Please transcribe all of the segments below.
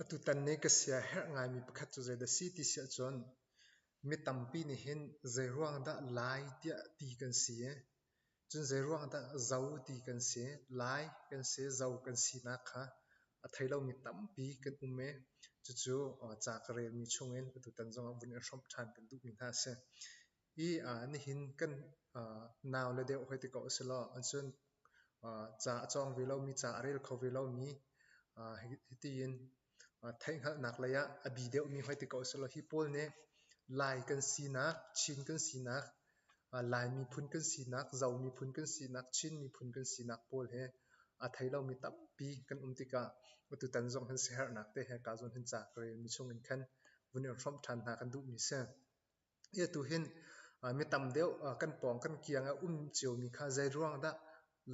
atu tan ne ka sia her ngai mi pakhat chu zai da si ti sia chon mi tampi ni hin zai ruang da lai tia ti kan si chun zai ruang da zau ti kan si lai kan si zau kan si na kha a thailo mi tampi kan umme chu chu cha ka rel mi chungin atu tan zong bun a shom than kan du mi ha se I ni hin kan naw le deuh hoi ti ko selo an chun cha chong vi lo mi cha rel kho vi lo mi ti in thai hal nak la ya abi deuh mi hoi ti ko selo hi pol ne lai kan si nak chin kan si nak lai mi phun kan si nak zau mi phun kan si nak chin mi phun kan si nak pol he thai lo mi tap pi kan ti ka tu tan zong han se her nak te he ka zon han cha rel mi chung in khan bun a shom than na kan du mi se ye tu hin mi tam deuh kan pong kan kianga chiu mi kha zai ruang da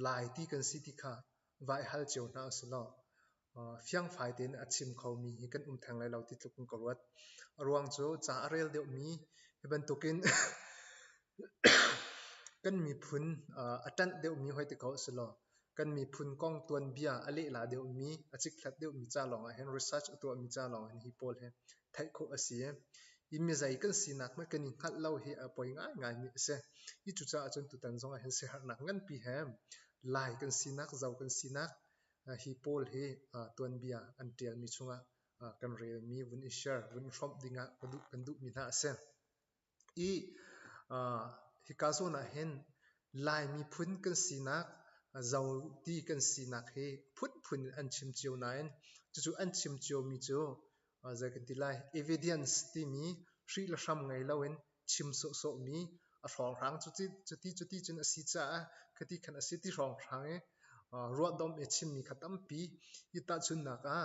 lai ti kan si ti kha vai hal chiu na slo fiang phai ten a chim kho mi hi kan thang lai lo ti tluk ko rat ruang chu cha rel deuh mi ban tukin kan mi phun atan deuh mi hoi ti ko slo kan mi phun kong tuan bia ale la deuh mi achik thlat deuh mi cha long a hen research tu mi cha long an hi pol he thai kho asia imi zai kan sinak ma kan khat lo hi a poi ngai mi se I chu cha chon tu tan zong a hen se har nak ngan pi hem lai kan sinak zau kan sinak hi pol he tuan bia an tial mi chunga kan rel mi vun I share vun shop dinga kan du mi na se I hi ka zo na hen lai mi phun kan sinak zau ti kan sinak he phun an chim chiu nain chu an chim chiu mi chu za kan ti lai evidence ti mi hri la sham ngai loin chim so mi a rong rang chu ti chun a si cha khati khan a si ti rong rang e ruat dom e chim mi khatam pi I ta chun na ka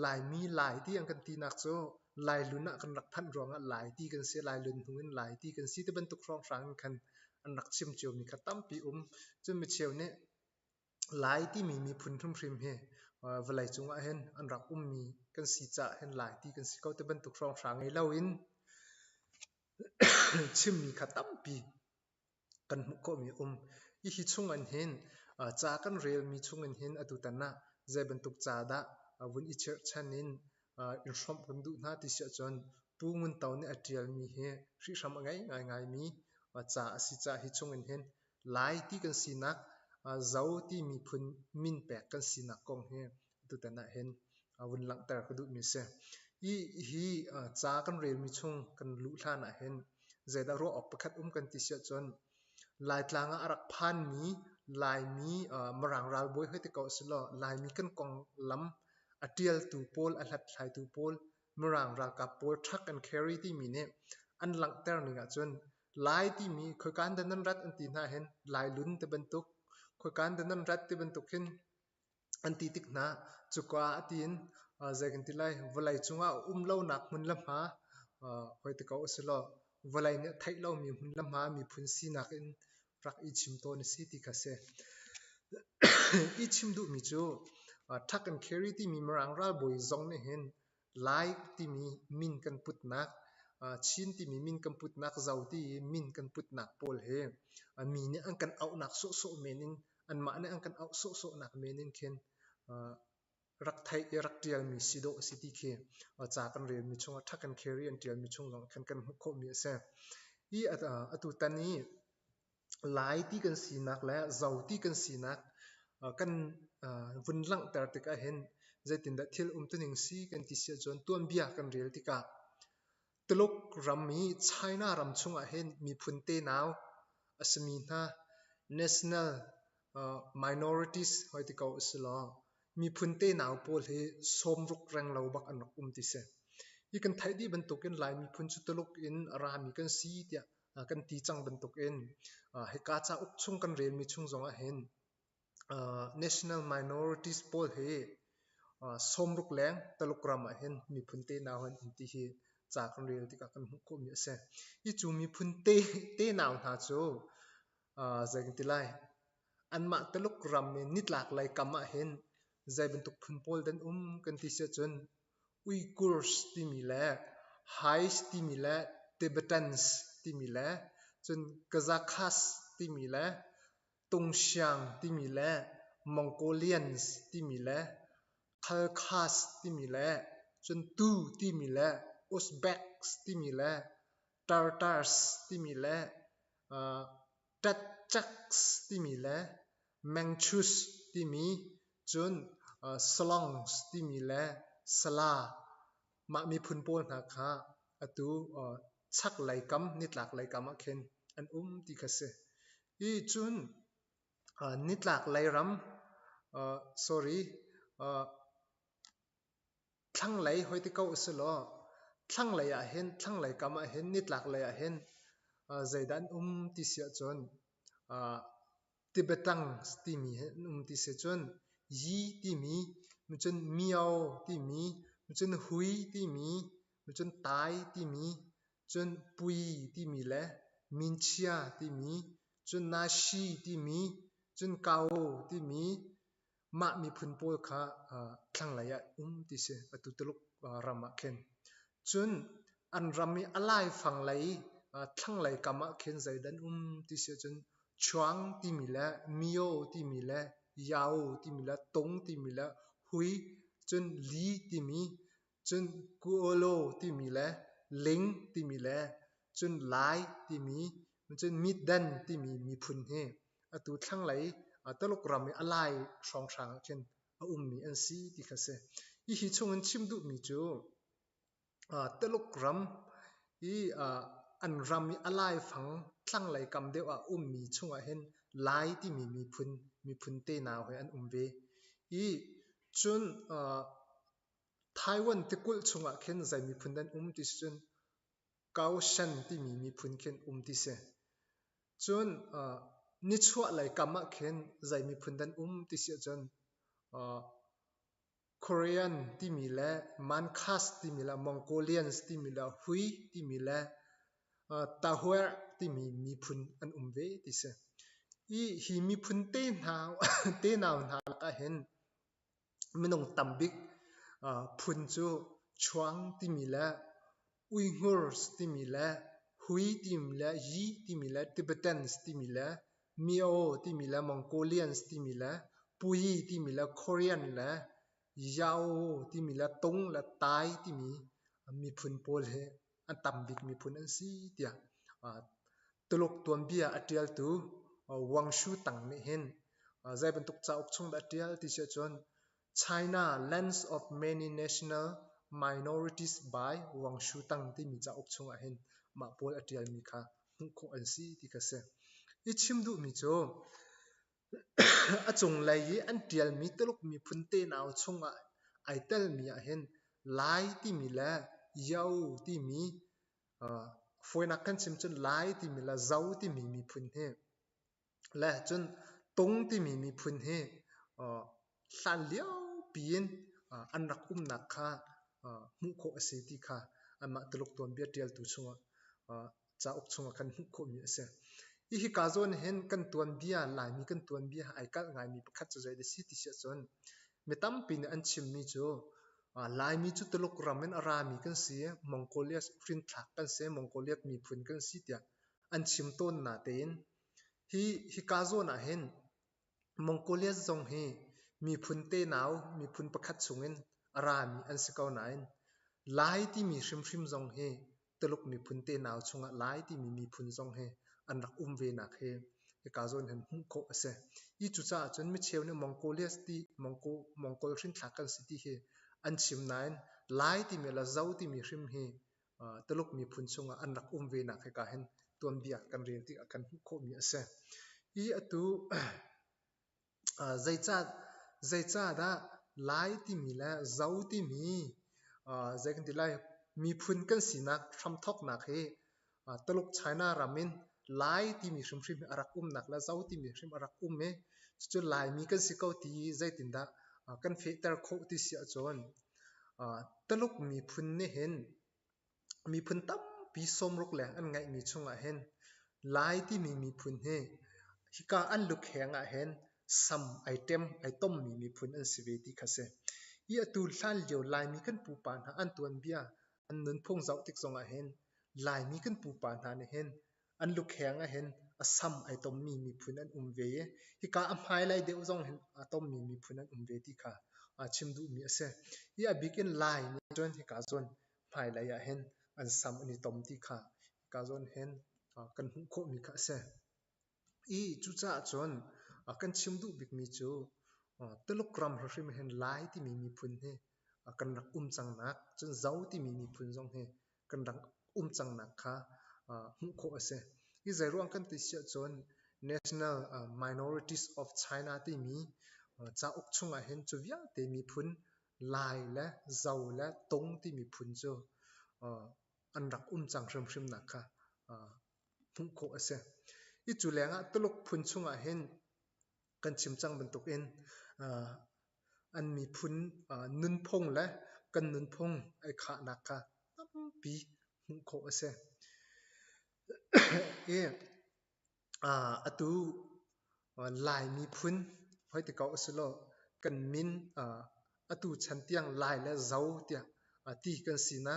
lai mi lai ti ang kan ti nak chu lai luna kan rak phan rong a lai ti kan se lai lun hungin lai ti kan si te ban tuk rong rang khan an rak chim chiu mi khatam pi chu mi cheu ne lai ti mi phun thum hrim he valai chunga hen an rak mi kan si cha hen lai ti kan si ko te ban tuk rong rang ei loin chim mi khatam pi kan mu ko mi I hi chung an hen cha kan rel mi chung an hen atu tan na zai ban tuk cha da vun I cher chanin in shom kan du na ti sia chon pungun taw ne atial mi he hri sham ngai mi cha si cha hi chung an hen lai ti kan si nak zau ti mi phun min pek kan si nak kong he tu tan na hen vun lang tar ka du mi se I hi cha kan rel mi chung kan lu thla na hen zai da ro ok pakhat kan ti sia chon lai tlanga arak phan mi lai mi marang ral boy hoi te ko slo lai mi kan kong lam atial tu pol a hlat thlai tu pol marang ral ka pol truck and carry ti mi ne an lang ter ni nga chon lai ti mi khoi kan dan nan rat an ti na hen lai lun te bentuk khoi kan dan nan rat te bentuk hin an ti tik na chukwa atin zagan ti lai volai chunga lo nak mun lam ha hoi te ko slo volai ne thai lo mi mun lam ha mi phun si nak in rak I chim to ni si ti ka se I chim du mi chu thak and carry ti mi marang ral boi zong ne hen lai ti mi min kan put nak chin ti mi min kan put nak zau ti min kan put nak pol he mi ne an kan au nak so menin an ma ne an kan au so nak menin khen rak thai rak tial mi sido city khe cha kan rel mi chunga thak and carry and tial mi chung long kan kho mi se I atu tani lai ti kan si nak la zau ti kan si nak kan vun lang tar te ka hen zaitin da thil tuning si kan ti sia chon tuam bia kan rel ti ka tlok ram mi china ram chunga hen mi phun te naw asmi na national minorities hoi ti ko islo mi phun te naw pol he somruk rang lo bak an ti se I kan thai di ban tukin lai mi phun chu tlok in ra mi kan si tia kan ti chang ban tuk in he ka cha uk chung kan rel mi chung zonga hen national minorities pol he somruk leng talukram a hen mi phunte naw han ti hi cha kan rel ti ka kan mu ko mi se I chu mi phunte te naw na chu zang ti lai an ma talukram me nitlak lai kama hen zai ban tuk phun pol dan kan ti se chon Uyghurs ti mi la Hais ti mi la Tibetans ti mi la chun Kazakhs ti mi la Tongxiang ti mi la Mongolians ti mi la Khalkhas ti mi la chun tu ti mi le Uzbeks ti mi le Tartars ti mi le Tatchaks ti mi le Manchus ti mi chun Salongs ti mi le Sala ma mi phun pol na kha atu chak lai kam nitlak lai kam a khen an ti khase I chun nitlak lai ram sorry thlang lai hoiti kau uslo thlang lai a hen thlang lai kam a hen nitlak lai a hen zaidan ti sia chon Tibetang ti mi ti se chon yi ti mi chun miao ti mi chun hui ti mi chun tai ti mi chun pui ti mi le minchia ti mi chun nashi ti mi chun kao ti mi ma mi phun pol kha thlang lai a ti se atu tuluk rama khen chun an rami alai phang lai thlang lai kama khen zaidan ti se chun chuang ti mi la mio ti mi la yao ti mi la tong ti mi la hui chun li ti mi chun kuolo ti mi la ling ti mi la chun lai ti mi chun middan ti mi phun he atu thlang lai taluk rami alai song sang khen mi an si ti khase I hi chung an chim du mi chu taluk ram I an rami alai phang thlang lai kam deu mi chung a hen lai ti mi phun te naw he an ve I chun Taiwan te kul chunga khen zai mi phun dan ti chun Kaohsiung ti mi phun khen ti se chun ni chua lai kama khen zai mi phun dan ti se chun Korean ti mi la Manchus ti mi la Mongolians ti mi la Hui ti mi la Tahua ti mi phun an ve ti se I hi mi phun te naw te naw na ka hen minong tambik phun chu chuang ti mi la Uyghurs ti mi la Hui ti mi la Yi ti mi la Tibetans ti mi la Miao ti mi la Mongolians ti mi la Pui ti mi la Korean la Yao ti mi la Tong la Tai ti mi phun pol he an tambik mi phun an si tia tuluk tuan bia atial tu wangshu tang me hen zai ban tuk cha ok chung da atial ti se chon China lands of many national minorities by wangshu tang ti mi cha ok chung a hen ma pol atial mi kha kho an si ti ka se I chim du mi cho a chung lai hi an tial mi tuluk mi phun te naw chunga ai tel mi a hen lai ti mi la yau ti mi foina kan chim chun lai ti mi la zau ti mi phun he la chun tong ti mi phun he hlan liao pin an rak nak kha mu kho ase ti kha ama tuluk ton bia tial tu chunga cha ok chunga kan mu kho mi ase I hi ka zon hen kan tuan bia lai mi kan tuan bia ai kal ngai mi pakhat cha zai de si ti sia chon metam pin an chim mi chu lai mi chu tuluk ramen ara mi kan si Mongolia prin thak kan se Mongolia mi phun kan si tia an chim ton na ten hi ka zon a hen Mongolia zong he mi phun te naw mi phun pakhat chungin ara mi an si kau nain lai ti mi hrim zong he tuluk mi phun te naw chunga lai ti mi phun zong he an rak ve nak he ka zon han hu kho ase I chu cha chun mi cheu ne Mongolia ti Mongol hrin thak kan si ti he an chim nain lai ti mi la zau ti mi hrim he tuluk mi phun chunga an rak ve nak he ka hen ton bia kan rel ti kan hu kho mi ase I atu zai cha da lai ti mi la zau ti mi zai kan ti lai mi phun kan si nak tham thok nak he tuluk China ramin lai ti mi hrim arak nak la zau ti mi hrim arak me chu lai mi kan si kau ti zai tin da kan fe tar kho ti sia chon tuluk mi phun ne hen mi phun tam pi som ruk le an ngai mi chunga hen lai ti mi phun he hika an luk heng a hen sam item mi phun an si ve ti khase I atu hlan lio lai mi kan pu pan ha an tuan bia an nun phong zau tik zong a hen lai mi kan pu pan ha ne hen an luk heng a hen sam ai tom mi phun an ve hi ka amhai lai deuh zong hen tom mi phun an ve ti kha chim du mi ase hi a bikin lai ni chon hi ka chon phai lai ya hen an sam ani tom ti kha ka zon hen kan hu kho mi kha se i chu cha chon kan chim du bik mi chu telegram hrim hen lai ti mi phun he kan rak chang nak chun zau ti mi phun zong he kan rak chang nak kha hu kho ase i zai ruang kan ti sia chon national minorities of china ti mi cha uk chunga hen chu via te mi phun lai la zau la tong ti mi phun chu an rak chang hrim nak kha hu kho ase i chu lenga tuluk phun chunga hen kan chim chang ban tuk in an mi phun nun phong la kan nun phong ai kha nak kha tam pi hu kho ase e atu lai mi phun hoi te kau aslo kan min atu chan tiang lai la zau tia ti kan sina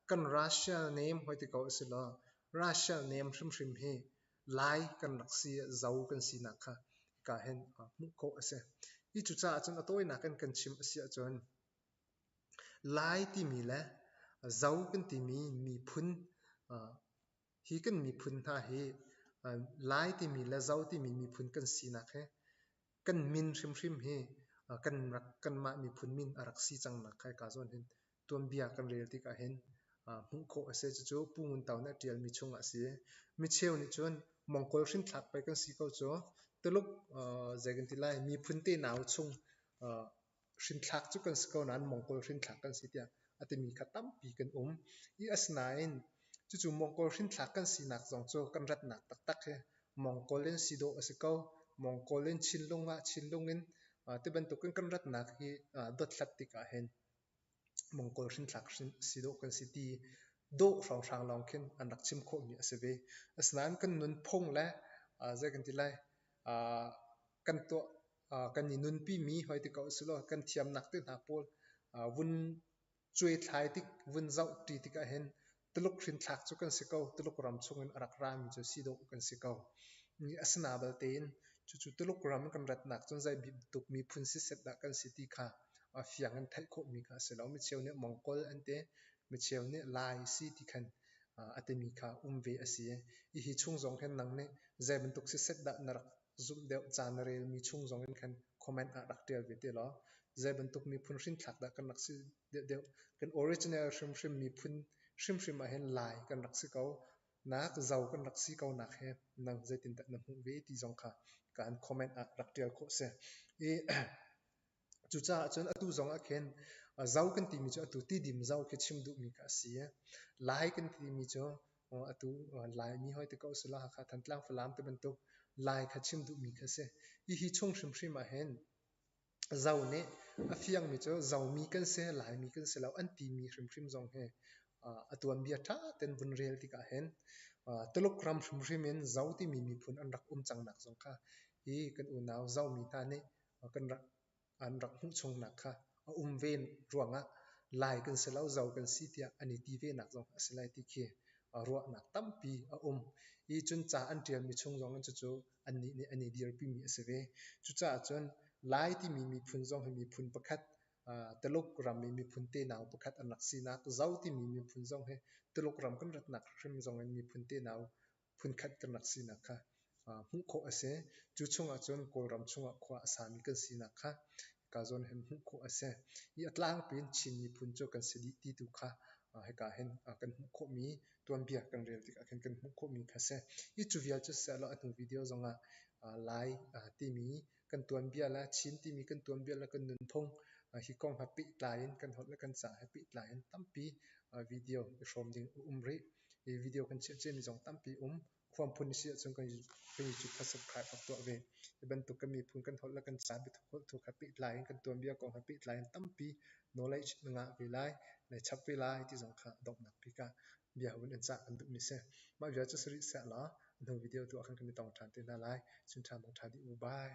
kan racial name hoi te kau aslo racial name hrim he lai kan raksi zau kan sina kha ka hen mu kho ase i chu cha chun atoi na kan chim asia chon lai ti mi la zau kan ti mi phun hi kan mi phun tha he lai ti mi la zau ti mi phun kan sina khe kan min hrim he kan ma mi phun min arak si chang na khai ka zon hen tuam bia kan rel ti ka hen mu kho ase chu pungun taw na tial mi chunga se mi cheu ni chon mongkol hrin thak pai kan si ko cho teluk zegan ti lai mi phun te naw chung hrin thak chu kan sko nan mongkol hrin thak kan si tia ate mi khatam pi kan i asnain chu mongkol hrin thak kan si nak zong cho kan rat nak tak tak he mongkolen sido asiko mongkolen chinlungin te ban to kan rat nak hi dot thlat ti ka hen mongkol hrin thak sido kan si ti do rang long khen an rak chim kho mi ase ve asnan kan nun phong la zegan ti lai kan to kan ni nun pi mi hoi ti ko sulo kan thiam nak te na pol vun chui thlai tik vun zau ti ti ka hen tuluk hrin thak chu kan se ko tuluk ram chungin arak ra mi chu sido kan se ko ni asna bal tein chu tuluk ram kan rat nak chun zai bip tuk mi phun si set da kan si ti kha fiang an thai kho mi kha se lo mi cheu ne mongkol ante mi cheu ne lai si ti khan ate mi kha ve asi i hi chung zong khen nang ne zai ban tuk si set da na rak zum deuh chan rel mi chung zong in khan comment rak tel ve te lo zai ban tuk mi phun hrin thak da kan rak si deuh kan original hrim mi phun hrim a hen lai kan rak si ko nak zau kan rak si ko nak he nang zai tin ta na hu ve ti zong kha kan comment rak tel kho se e chu cha chon atu zong a khen zau kan ti mi chu atu ti dim zau khe chim du mi ka si lai kan ti mi chu atu lai mi hoi te ko sula kha than tlang falam te ban tuk lai kha chim du mi kha se i hi chung hrim a hen zau ne a fiang mi chu zau mi kan se lai mi kan se lo an ti mi hrim zong he atuan bia tha ten bun rel ti ka hen tuluk ram hrim in zau ti mi phun an rak chang nak zong kha hi kan u naw zau mi ta ne kan rak an rak hu chung nak kha ven ruanga lai kan se lo zau kan si tia ani ti ve nak zong asilai ti khe ruwa nak tampi i chun cha an tial mi chung zong an chu ani dir pi mi aseve chu cha chon lai ti mi phun zong mi phun pakhat teluk ram mi phun te naw pakhat an rak si nak zau ti mi phun zong he teluk ram kan rat nak hrim zong an mi phun te naw phun khat kan rak si nak kha hu kho ase chu chunga chon kol ram chunga khwa asami kan si nak kha ka zon hen hu kho ase i atlang pin chin mi phun chu kan sidi ti tu kha he ka hen kan hu kho mi tuan bia kan rel ti ka kan hu kho mi kha se i chu vial chu sa lo atu video zonga lai ti mi kan tuan bia la chin ti mi kan tuan bia la kan nun phong hi kong happy lain kan hot la kan cha happy lain tampi video shom ding umri e video kan che mi zong tampi khom phun si chung kan youtube ka subscribe ak to ve ban tu kan mi phun kan hot la kan cha bi thu happy lain kan tuan bia kong happy lain tampi knowledge nga vi lai le chap vi lai ti zong kha dok nak pi ka bia hun an cha kan du mi se ma via chu sri sa la no video tu akan kan mi tong than te na lai chun than dong tha di u bai